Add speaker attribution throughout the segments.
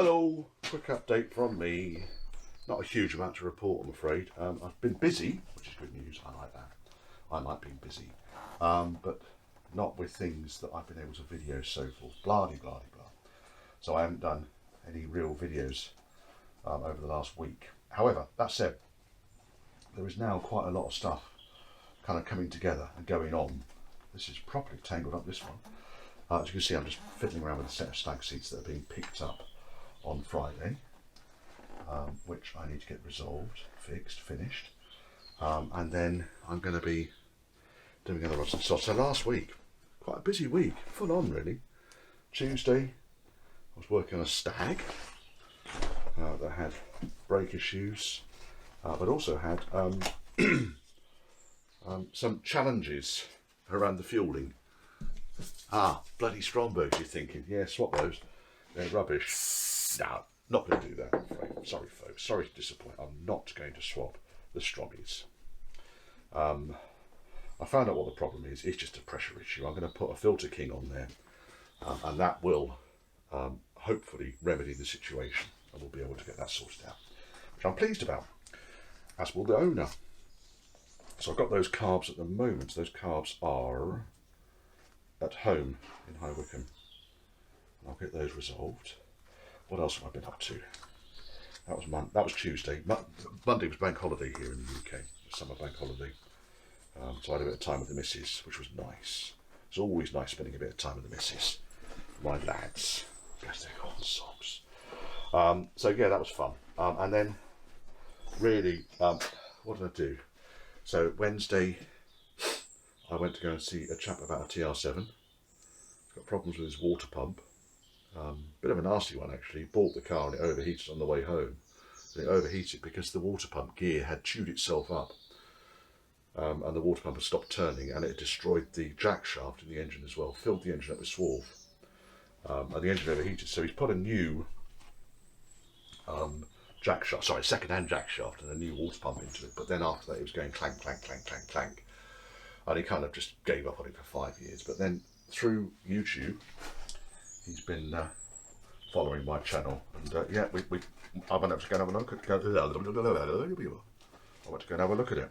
Speaker 1: Hello, quick update from me. Not a huge amount to report, I'm afraid. I've been busy, which is good news. I like that. I like being busy, but not with things that I've been able to video so forth. Blah de blah de blah. So I haven't done any real videos over the last week. However, that said, there is now quite a lot of stuff kind of coming together and going on. This is properly tangled up, this one. As you can see, I'm just fiddling around with a set of Stag seats that are being picked up on Friday, which I need to get resolved, fixed, finished, and then I'm going to be doing other odds and sods. So last week, quite a busy week, full on really. Tuesday, I was working on a Stag that had brake issues, but also had some challenges around the fueling. Bloody Strombergs, you're thinking. Yeah, swap those. They're rubbish. No, not going to do that, I'm afraid. Sorry, folks. Sorry to disappoint. I'm not going to swap the Strommies. I found out what the problem is. It's just a pressure issue. I'm going to put a Filter King on there, and that will hopefully remedy the situation, and we'll be able to get that sorted out, which I'm pleased about, as will the owner. So I've got those carbs at the moment. Those carbs are at home in High Wycombe. I'll get those resolved. What else have I been up to? That was Tuesday. Monday was bank holiday here in the UK, summer bank holiday. So I had a bit of time with the missus, which was nice. It's always nice spending a bit of time with the missus. My lads, guess they're called socks. So yeah, that was fun. And then really, what did I do? So Wednesday, I went to go and see a chap about a TR7. He's got problems with his water pump. Bit of a nasty one actually. Bought the car and it overheated on the way home. And it overheated because the water pump gear had chewed itself up. And the water pump had stopped turning, and it destroyed the jack shaft in the engine as well. Filled the engine up with swarf. And the engine overheated, so he's put a new second-hand jack shaft and a new water pump into it. But then after that it was going clank, clank, clank, clank, clank. And he kind of just gave up on it for 5 years. But then through YouTube, he's been following my channel, and yeah, I went up to go and have a look at. I went to go and have a look at it,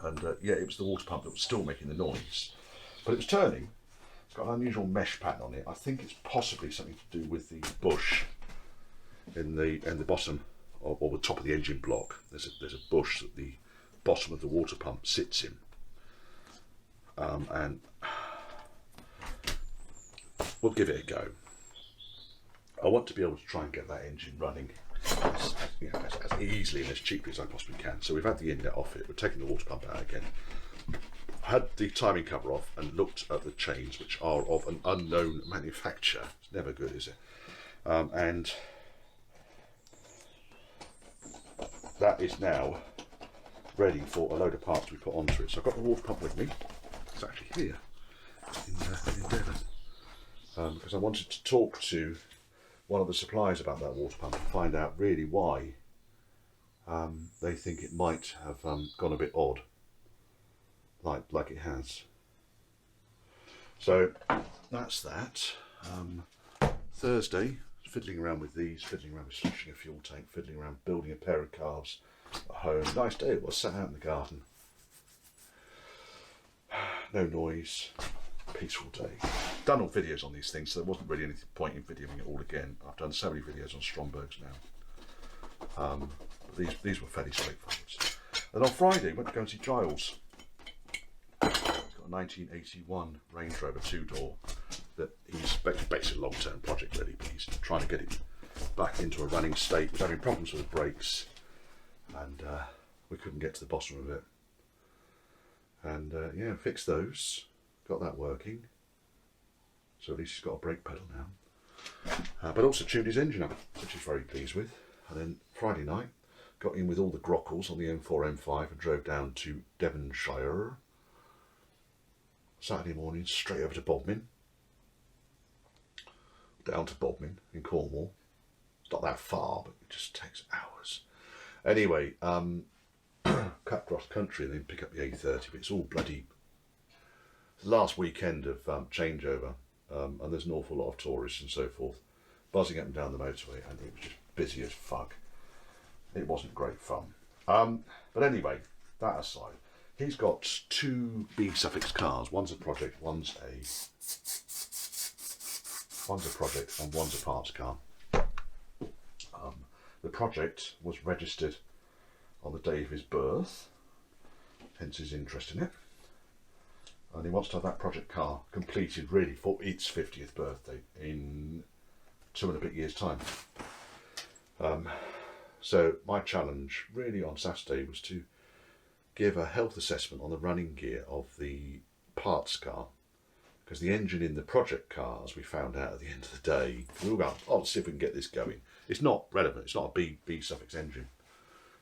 Speaker 1: and yeah, it was the water pump that was still making the noise, but it was turning. It's got an unusual mesh pattern on it. I think it's possibly something to do with the bush in the bottom or the top of the engine block. There's a bush that the bottom of the water pump sits in, and we'll give it a go. I want to be able to try and get that engine running as easily and as cheaply as I possibly can. So we've had the inlet off it, we're taking the water pump out again. Had the timing cover off and looked at the chains, which are of an unknown manufacturer. It's never good, is it? And that is now ready for a load of parts to be put onto it. So I've got the water pump with me. It's actually here in Devon. Because I wanted to talk to one of the suppliers about that water pump and find out really why they think it might have gone a bit odd, like it has. So that's that. Thursday, fiddling around with these, fiddling around with switching a fuel tank, fiddling around building a pair of calves at home. Nice day it was, sat out in the garden. No noise, peaceful day. Done all videos on these things, so there wasn't really any point in videoing it all again. I've done so many videos on Strombergs now. But these were fairly straightforward. And on Friday, went to go and see Giles. He's got a 1981 Range Rover 2-door that he's basically a long-term project really, but he's trying to get it back into a running state. He's having problems with the brakes, and we couldn't get to the bottom of it. And yeah, fixed those, got that working. So at least he's got a brake pedal now. But also tuned his engine up, which he's very pleased with. And then Friday night, got in with all the grockles on the M4, M5 and drove down to Devonshire. Saturday morning, straight over to Bodmin. Down to Bodmin in Cornwall. It's not that far, but it just takes hours. Anyway, cut across country and then pick up the A30, but it's all bloody last weekend of changeover, and there's an awful lot of tourists and so forth. buzzing up and down the motorway, and it was just busy as fuck. It wasn't great fun. But anyway, that aside, he's got 2 B-suffix cars. One's a project, one's a project, and one's a parts car. The project was registered on the day of his birth, hence his interest in it. And he wants to have that project car completed really for its 50th birthday in 2 and a bit years' time. So my challenge really on Saturday was to give a health assessment on the running gear of the parts car, because the engine in the project car, as we found out at the end of the day, we were going, oh, let's see if we can get this going. It's not relevant, it's not a B-suffix engine,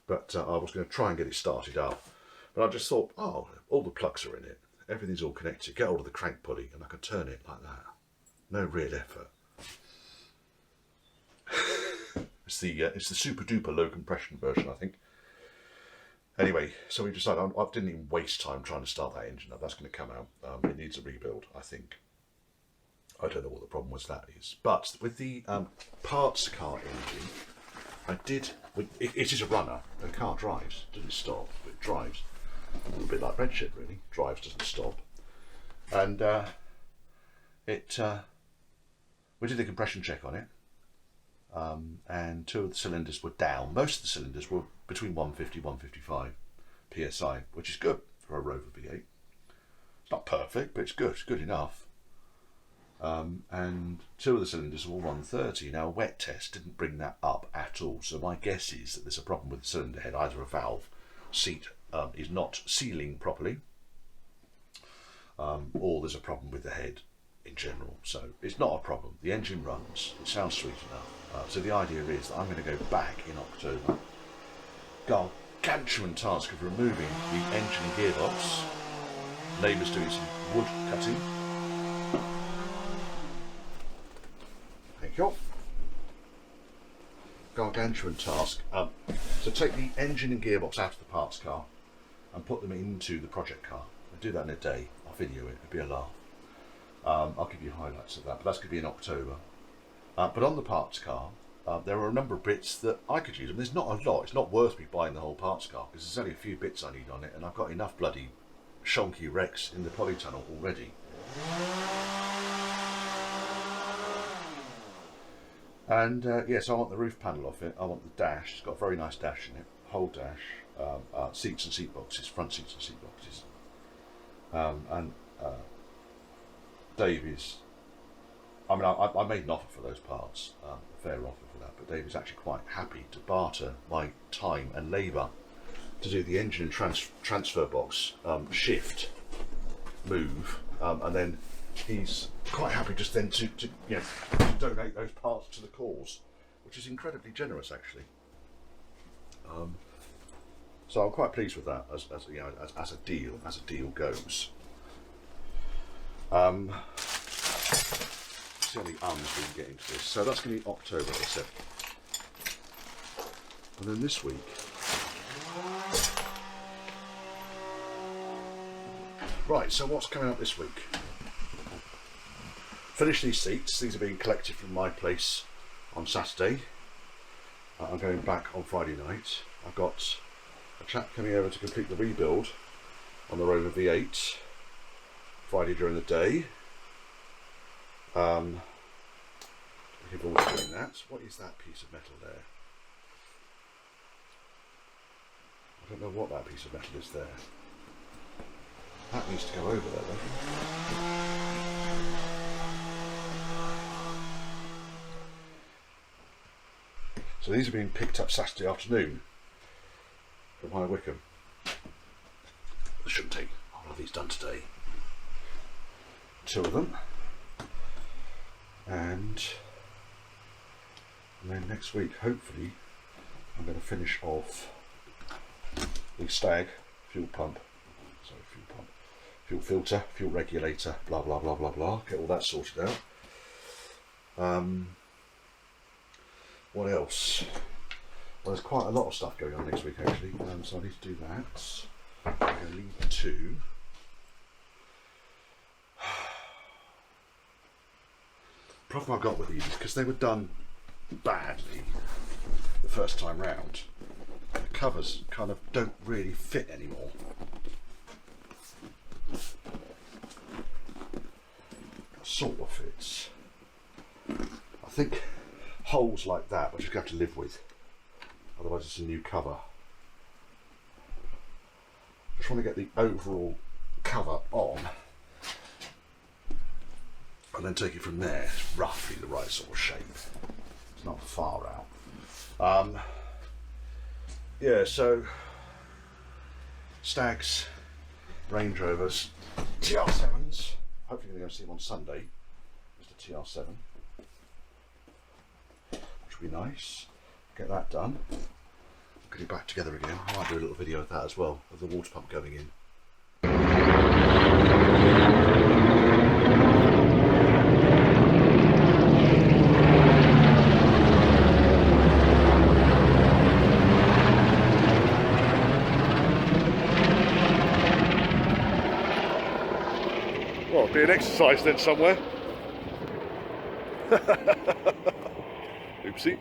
Speaker 1: but I was going to try and get it started up. But I just thought, oh, all the plugs are in it, everything's all connected, get hold of the crank pulley and I can turn it like that. No real effort. It's the super duper low compression version, I think. Anyway, so we decided I didn't even waste time trying to start that engine up. That's going to come out. It needs a rebuild, I think. I don't know what the problem with that is. But with the parts car engine, I did. It is a runner. The car drives. Doesn't stop, but it drives. A little bit like Redshift, really. Drives, doesn't stop. And we did a compression check on it. And 2 of the cylinders were down. Most of the cylinders were between 150 155 psi, which is good for a Rover V8. It's not perfect, but it's good. It's good enough. And 2 of the cylinders were 130. Now, a wet test didn't bring that up at all. So my guess is that there's a problem with the cylinder head. Either a valve seat is not sealing properly, or there's a problem with the head in general. So it's not a problem. The engine runs. It sounds sweet enough. So the idea is that I'm going to go back in October, gargantuan task of removing the engine and gearbox. Neighbours doing some wood cutting. Thank you. Gargantuan task. So take the engine and gearbox out of the parts car and put them into the project car. I'll do that in a day. I'll video it. It'll be a laugh. I'll give you highlights of that, but that's going to be in October. But on the parts car, there are a number of bits that I could use. There's not a lot. It's not worth me buying the whole parts car because there's only a few bits I need on it, and I've got enough bloody shonky wrecks in the polytunnel already. And yes, I want the roof panel off it. I want the dash. It's got a very nice dash in it. Whole dash, seats and seat boxes, front seats and seat boxes. Dave is. I made an offer for those parts, a fair offer for that, but Dave is actually quite happy to barter my time and labour to do the engine and transfer box shift move, and then he's quite happy just then to donate those parts to the cause, which is incredibly generous actually. So I'm quite pleased with that as a deal goes. See how many ums we can get into this. So that's going to be October, as I said. And then this week, right, so what's coming up this week? Finish these seats. These are being collected from my place on Saturday. I'm going back on Friday night. I've got a chap coming over to complete the rebuild on the Rover V8 Friday during the day. People are doing that. What is that piece of metal there? I don't know what that piece of metal is there. That needs to go over there though. So these are being picked up Saturday afternoon from High Wycombe. It shouldn't take all of these done today. 2 of them. And then next week, hopefully, I'm going to finish off the Stag fuel filter, fuel regulator, blah blah blah blah blah. Get all that sorted out. What else? Well, there's quite a lot of stuff going on next week actually, so I need to do that. I'm going to leave 2. problem I've got with these is because they were done badly the first time round, the covers kind of don't really fit anymore. Sort of fits. I think holes like that we're just going to have to live with, otherwise it's a new cover. Just want to get the overall cover on and then take it from there. It's roughly the right sort of shape. It's not far out. Yeah, so Stags, Range Rovers, TR7s. Hopefully you're going to see them on Sunday. Just a TR7. Which would be nice. Get that done. Get it back together again. I might do a little video of that as well, of the water pump going in. Well, it'll be an exercise then somewhere. Oopsie.